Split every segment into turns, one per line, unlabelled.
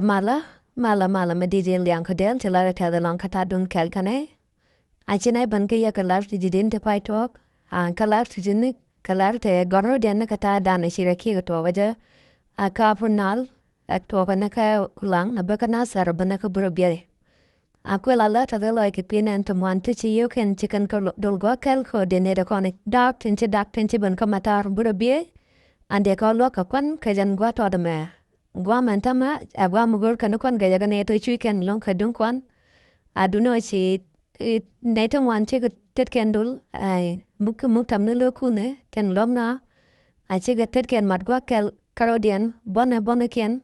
mala medidi liang kodel tila tela long kata dun kel kane. Achine ban ke ya kalar ti jidin te pai tok. Kalar ti jini kalar te gonro den kata dana shira ki to waja. Ka purnal ak to kana ka ulang na baka na sar bana ka buro biye. Aku lala ta de like pin and to want to see you can chicken ko dol go kel ko de ne de konik dak tinchi ban ka matar buro biye. Ande ko lo ka kwan ka jan gwa to de me. Gwa mantama gwa mugur kana kwan ga yaga ne to chicken long ka dun kwan. Aduno si Nathan wan chiga tet kendul ai muk tam nulo kune ken lomna a chiga tet ken mat gwa kel karodian bona ken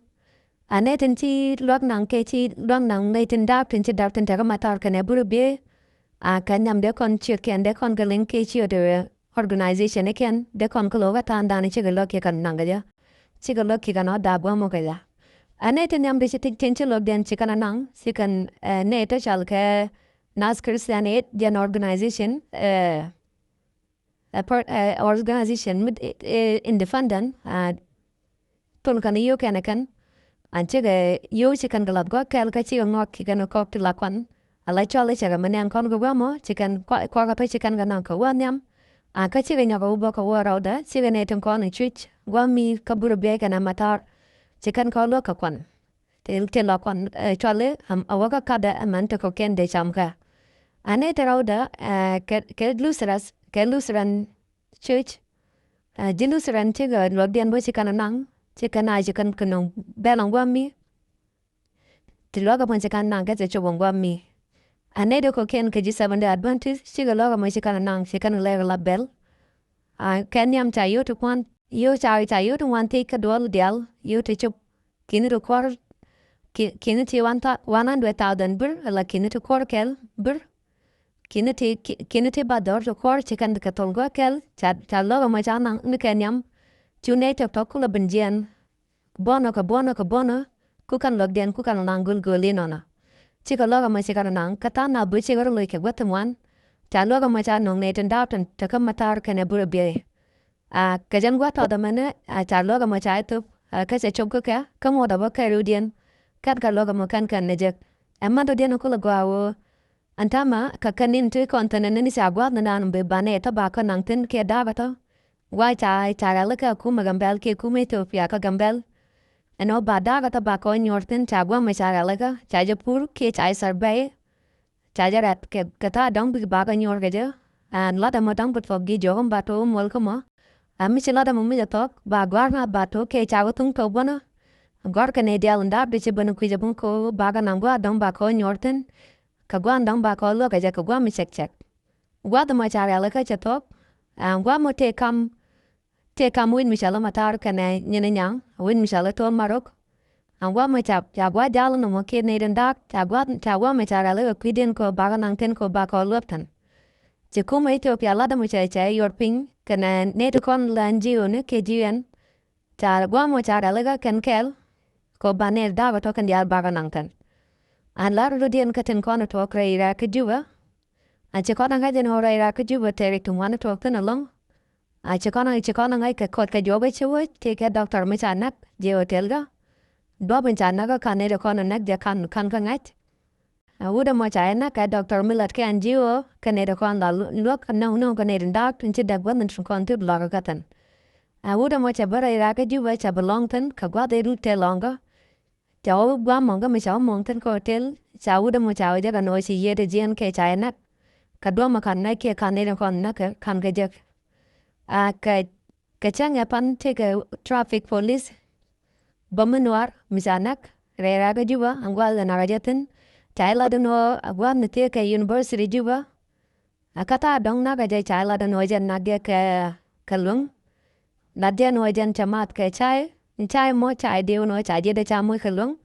a Nathan chi lok nang ke chi long nang Nathan dap tin chi dap tin ta matar ken buru be a kanyam de kon chi ken de kon galing ke chi de organization ken de kon ko ga tan dan chiga lok ke kan nang ga ja chiga lok ki kan da bwa mo ga ja a Nathan yam de chi tin chi lok den chi kan nang si kan ne to chal ke Nas Christianate an organization organization mit independent tun kan yo kan an chege yo chikan galad go kel ka chi ngok ki kan ko ti lakwan ala chale chega manen kon go mo chikan ko ga pe chikan ga nan ko wanyam a ka chi ga nyago bo ko wa da chi ga ne tun kon chich gwa mi ka buru be kana matar chikan ko lo ka kwan te lakwan chale am awaga kada man to ko ken de chamka Ane terauda ke Lutheran church ji Lutheran chiga lodian bo chikana nang chikana chikan kanong belong wami tiloga pon chikan nang ka chobong wami ane do ko ken ke ji Seventh-day Adventist chiga loga mo chikana nang chikan lega la bel kenyam cha yo to kwan yo cha yo to wan take dol dial yo to chop kini do kwar kini ti 100,000 bir la kini to kwar kel bir Kinete ba dor to kor chikan ka tolgo kel cha logo ma cha nang ni kenyam chune tok kula benjian bono ku kan log den ku kan nang gul nona chika logo ma chika nang kata na bu chika lo ke gwatamwan cha logo ma cha nong ne ten dauten ta kam matar kene buru be ka jan gwa to da mane cha logo ma cha tu ka se chop ka mo da ba ka rudien kat ka logo ma kan ne jek amma do den kula gwa wo Antama kakanin tu kontanen ni sa gwad na nan be bane ta ba ka nang tin ke dagato. Wai cha alaka kuma gambel ke kuma Ethiopia ka gambel. Eno ba dagata ba ko nyortin cha gwa me cha alaka cha je pur ke cha sarbe. Cha rat ke kata dong bi ba ka nyor ge an lada mo dong but fogi jogom ba to mol kuma. Ami chi lada mo mi tok ba gwar na ba to ke cha tung to bona. Gwar ka ne dial ndab de che banu ku je bun ko ba ga nang gwa dong ba ko nyortin. Kagwan dong ba ko lo ka ja kagwa mi chek gwa da ma chara la ka chatok gwa mo te kam win mi shala matar kana nyene nyang win mi shala to marok gwa mo chap ja gwa dal no mo ke ne den dak cha gwa me chara la ku den ko ba nang ten ko ba ko loptan je ko me Ethiopia la da mo cha yor ping kana ne to kon lanji ne ke jien cha gwa mo chara la ka ken kel ko ba ne da to kan ya ba nang ten An la rudien katen kona tok reira ka juba. An chikona nga jen ho reira ka juba terik tum wana tok tan along. An chikona nga ka kot ka jobe chewo te ka doktor mi chanak je hotel ga. Dobin chanaga ka ne kona nak je kan ka ngat. Wuda mo chayana ka doktor milat ka an jiwo ka ne kon la lok no ka ne dak tin chi dag wan tin kon tu la ka katan. Wuda mo cha reira ka juba cha belong tan ka gwa de rute longa. Cháu qua mong cái cháu mong thân có tel cháu đã mua cháu chắc là nói gì vậy để riêng cái cháu nát cả đôi mà khăn này kia khăn này là khăn nát khăn cái chắc cái trang nghe pan thì cái traffic police bấm noir misanak re ra cái juba ang qua là nào tin cháu là nó qua nè thì cái university juba kata dong na cái cháu là nói chân na cái lung là dia nói chân chamat cái cháu mo chai deu no chai de cha mo khalung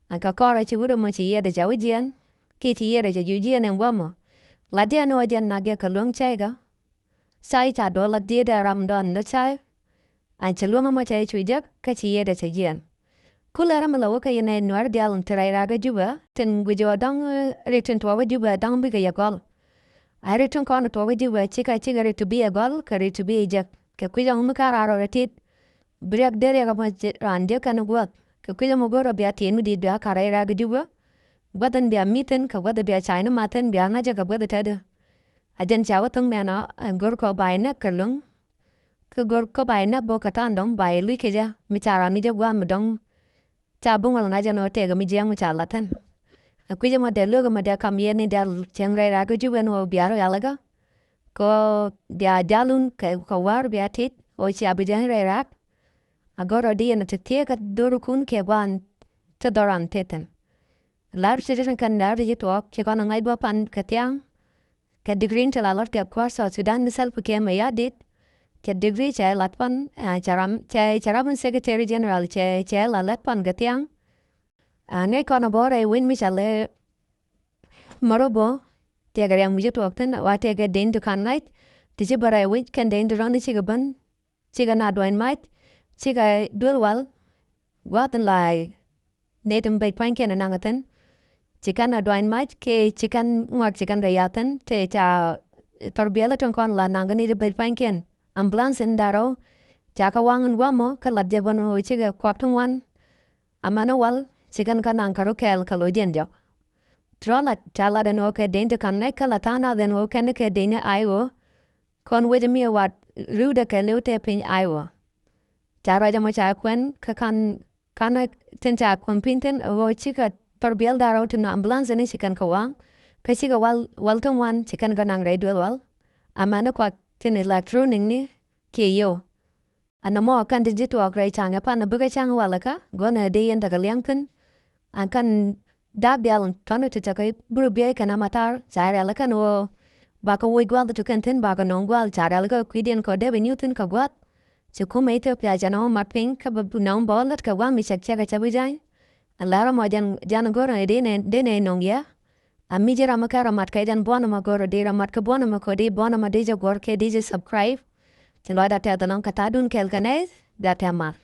an ka kora chi wudo mo chi ye de jawijian ki ti ye de jujian en wamo la de no de na ge khalung chai ga sai ta do la de ram don no chai an chaluma mo chai chu jak ka chi ye de chajian kula ram la waka ye ne noir de al trai ra ga juba tin gujo dang return to wa juba dang bi ga ya gol I return kon to wa juba chika re to be a gol ka re to be jak ke ku jang mu ka ra ro tit Briak dere ka mo rande kan guat Ka kuja mo goro biya tienu di biya karai raga juba. Gwatan biya mitin ka gwada biya chayna matin biya ngaja ka gwada tada. Ajan chawa tung mena gor ko bai na kalung. Ka gor ko bai na bo katan dong bai lui keja. Mi chara mi ja gwa mi dong. Cha bungal na ja no tega mi jiang mi chala tan. Kuja mo de luga mo de kam yeni de cheng rai raga juba no biya ro yalaga. Ko biya jalun ka war biya tit. O chi abijang rai rak. Agora dia na tetia ka duru kun ke wan te doran teten. Lar citizen kan lar jitu ke kana ngai bo pan katiang. Ke degree te la lot ke kuasa Sudan misal puke me ya dit. Ke degree che latpan charam secretary general che la latpan katiang. Ne kana bore win mi chale marobo te ga yang jitu okten wa te ga den du kan night. Tije bare win kan den du ran chi ga ban. Chi ga na doin might. Chiga dulwal watan lai netum bay panken anangatan chikan adwain mach ke chikan ngak chikan rayatan te cha torbiela tonkon la nangani de bay panken ambulance indaro chaka wangan wamo kalat jabano chiga kwaptung wan amano wal chikan kanang karo kel kalodien jo trola chala den oke dente kanne kalatana den oke ne ke dene aiwo kon wedemi wat ruda ke leute pin aiwo Cara jamo cha kwen ka kana tencha kwen pinten o chika torbiel daro to ambulance ni chikan kawang ka chika walton wan chikan ganang rai dual amana kwa tin electronic ni ke yo anamo kan digital gray changa pa na buga changa walaka gona de yenda galyangkan an kan dabial tonu to takai burubie kana matar zaira laka no baka wo gwal to kanten baka no gwal chara laka kwidien ko de newton ka gwat Chukuma Ethiopia jano marping ka bunang bolat ka wami chakchaka chabujay. Alara mo jan goro dene nongya. Amiji ramakara mat kaidan bona magoro de ramat ka bona makodi bona madeja gorke deja subscribe. Tiloida ta danong katadun kelganez. Datamar.